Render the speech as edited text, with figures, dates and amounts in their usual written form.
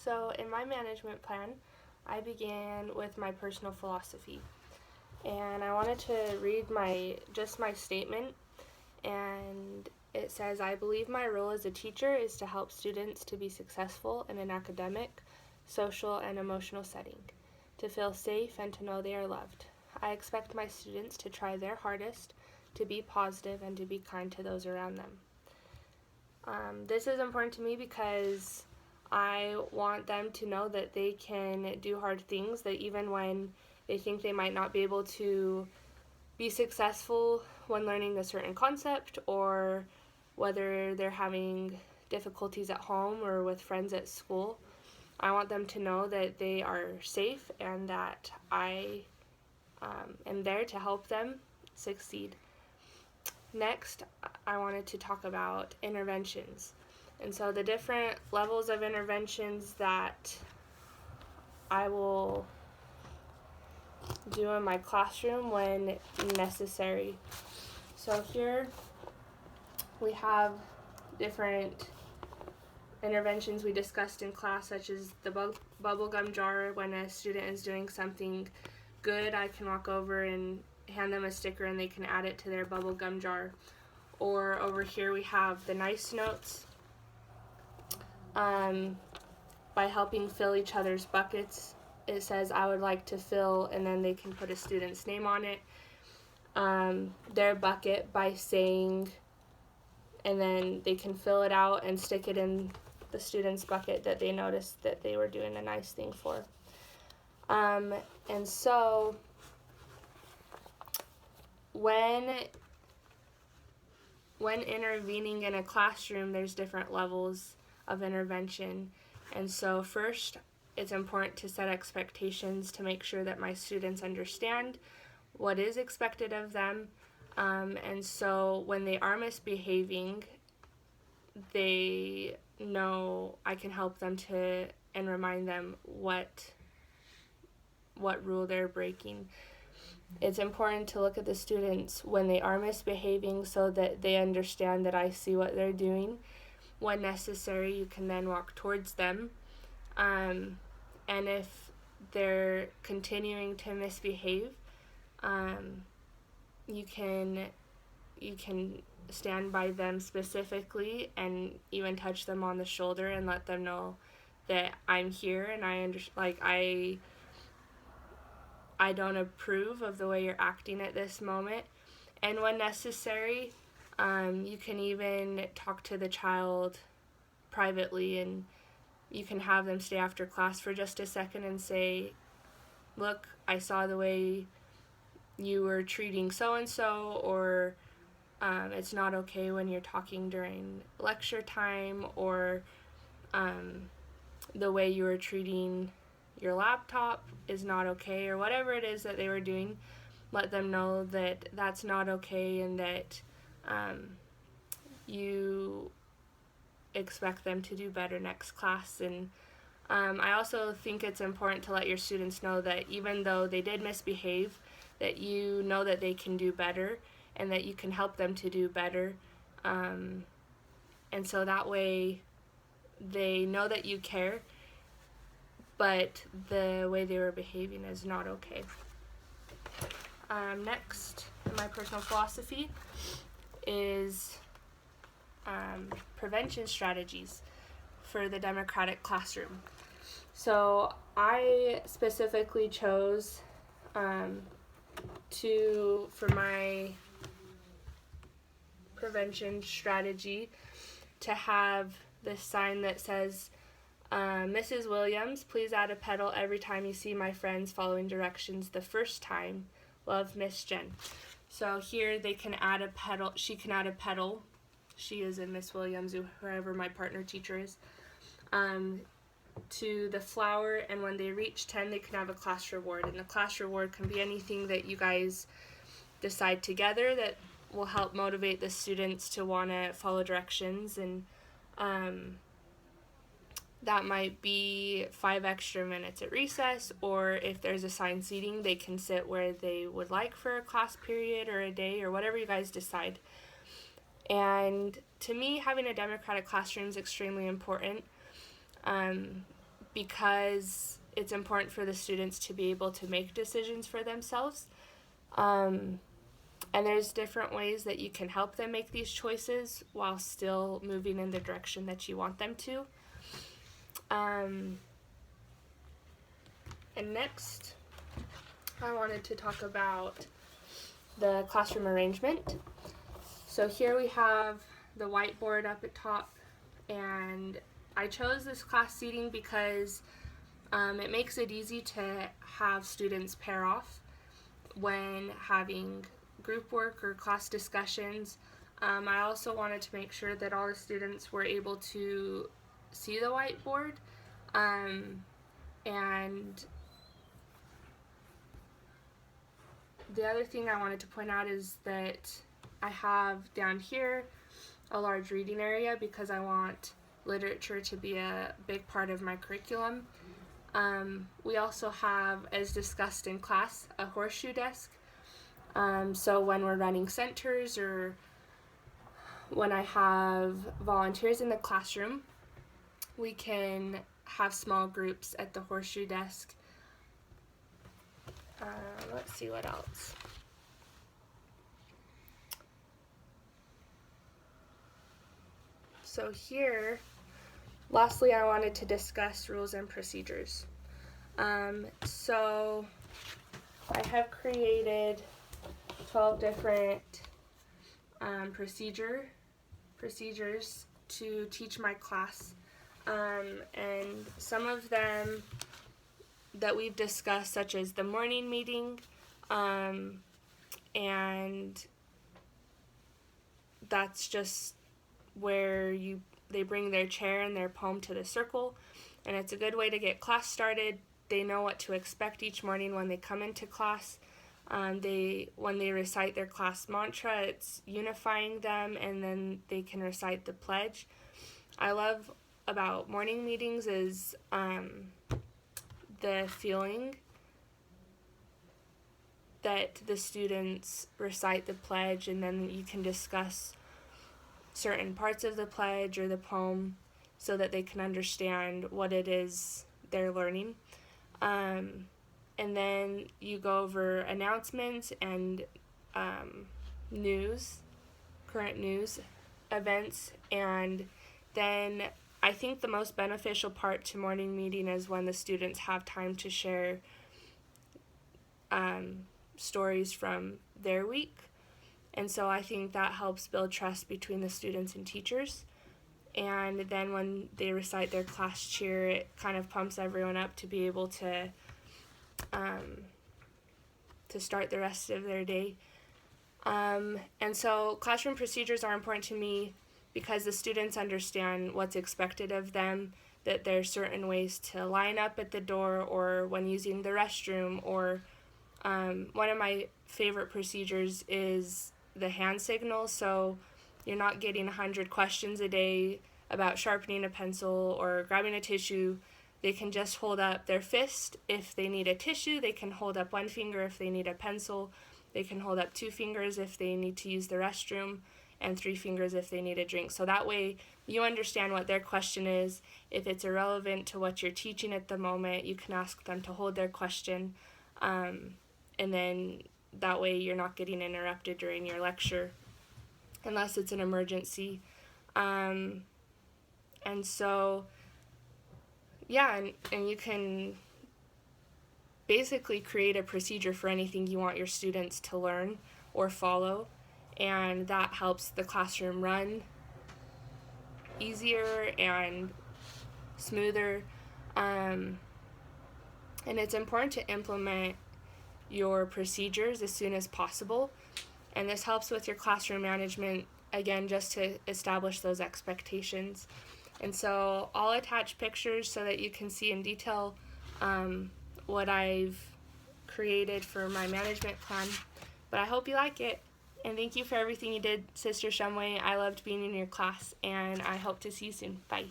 So in my management plan, I began with my personal philosophy. And I wanted to read my statement, and it says, I believe my role as a teacher is to help students to be successful in an academic, social, and emotional setting, to feel safe and to know they are loved. I expect my students to try their hardest, to be positive, and to be kind to those around them. This is important to me because I want them to know that they can do hard things, that even when they think they might not be able to be successful when learning a certain concept, or whether they're having difficulties at home or with friends at school, I want them to know that they are safe and that I am there to help them succeed. Next, I wanted to talk about interventions. And so the different levels of interventions that I will do in my classroom when necessary. So here we have different interventions we discussed in class, such as the bubble gum jar. When a student is doing something good, I can walk over and hand them a sticker and they can add it to their bubble gum jar. Or over here we have the nice notes. By helping fill each other's buckets, it says I would like to fill, and then they can put a student's name on it, their bucket by saying, and then they can fill it out and stick it in the student's bucket that they noticed that they were doing a nice thing for. And so when intervening in a classroom, there's different levels of intervention. And so first, it's important to set expectations to make sure that my students understand what is expected of them. And so when they are misbehaving, they know I can help them and remind them what rule they're breaking. It's important to look at the students when they are misbehaving so that they understand that I see what they're doing. When necessary, you can then walk towards them. And if they're continuing to misbehave, you can stand by them specifically and even touch them on the shoulder and let them know that I'm here and I don't approve of the way you're acting at this moment. And when necessary, you can even talk to the child privately, and you can have them stay after class for just a second and say, look, I saw the way you were treating so-and-so, or it's not okay when you're talking during lecture time, or the way you were treating your laptop is not okay, or whatever it is that they were doing. Let them know that that's not okay and that you expect them to do better next class. And I also think it's important to let your students know that even though they did misbehave, that you know that they can do better and that you can help them to do better. And so that way they know that you care, but the way they were behaving is not okay. Next, in my personal philosophy is prevention strategies for the democratic classroom. So I specifically chose for my prevention strategy to have this sign that says, Mrs. Williams, please add a pedal every time you see my friends following directions the first time. Love, Miss Jen. So here they can add a pedal. She can add a pedal. She is in Miss Williams, whoever my partner teacher is, to the flower, and when they reach 10, they can have a class reward. And the class reward can be anything that you guys decide together that will help motivate the students to want to follow directions. And that might be 5 extra minutes at recess, or if there's assigned seating, they can sit where they would like for a class period or a day or whatever you guys decide. And to me, having a democratic classroom is extremely important because it's important for the students to be able to make decisions for themselves. And there's different ways that you can help them make these choices while still moving in the direction that you want them to. And next, I wanted to talk about the classroom arrangement. So here we have the whiteboard up at top, and I chose this class seating because it makes it easy to have students pair off when having group work or class discussions. I also wanted to make sure that all the students were able to see the whiteboard, and the other thing I wanted to point out is that I have down here a large reading area because I want literature to be a big part of my curriculum. We also have, as discussed in class, a horseshoe desk. So when we're running centers or when I have volunteers in the classroom, we can have small groups at the horseshoe desk. Let's see what else. So here, lastly, I wanted to discuss rules and procedures. So I have created 12 different procedures to teach my class, and some of them that we've discussed, such as the morning meeting, and that's just where they bring their chair and their poem to the circle, and it's a good way to get class started. They know what to expect each morning when they come into class. When they recite their class mantra, it's unifying them, and then they can recite the pledge. I love about morning meetings is the feeling that the students recite the pledge, and then you can discuss certain parts of the pledge or the poem so that they can understand what it is they're learning. And then you go over announcements and current news events, and then I think the most beneficial part to morning meeting is when the students have time to share stories from their week. And so I think that helps build trust between the students and teachers. And then when they recite their class cheer, it kind of pumps everyone up to be able to start the rest of their day. And so classroom procedures are important to me because the students understand what's expected of them, that there's certain ways to line up at the door or when using the restroom, or one of my favorite procedures is the hand signal. So you're not getting 100 questions a day about sharpening a pencil or grabbing a tissue. They can just hold up their fist if they need a tissue. They can hold up one finger if they need a pencil. They can hold up 2 fingers if they need to use the restroom, and 3 fingers if they need a drink. So that way you understand what their question is. If it's irrelevant to what you're teaching at the moment, you can ask them to hold their question, and then that way you're not getting interrupted during your lecture unless it's an emergency. And so, yeah, and you can basically create a procedure for anything you want your students to learn or follow, and that helps the classroom run easier and smoother. And it's important to implement your procedures as soon as possible, and this helps with your classroom management, again, just to establish those expectations. And so I'll attach pictures so that you can see in detail what I've created for my management plan. But I hope you like it, and thank you for everything you did, Sister Shumway. I loved being in your class, and I hope to see you soon. Bye.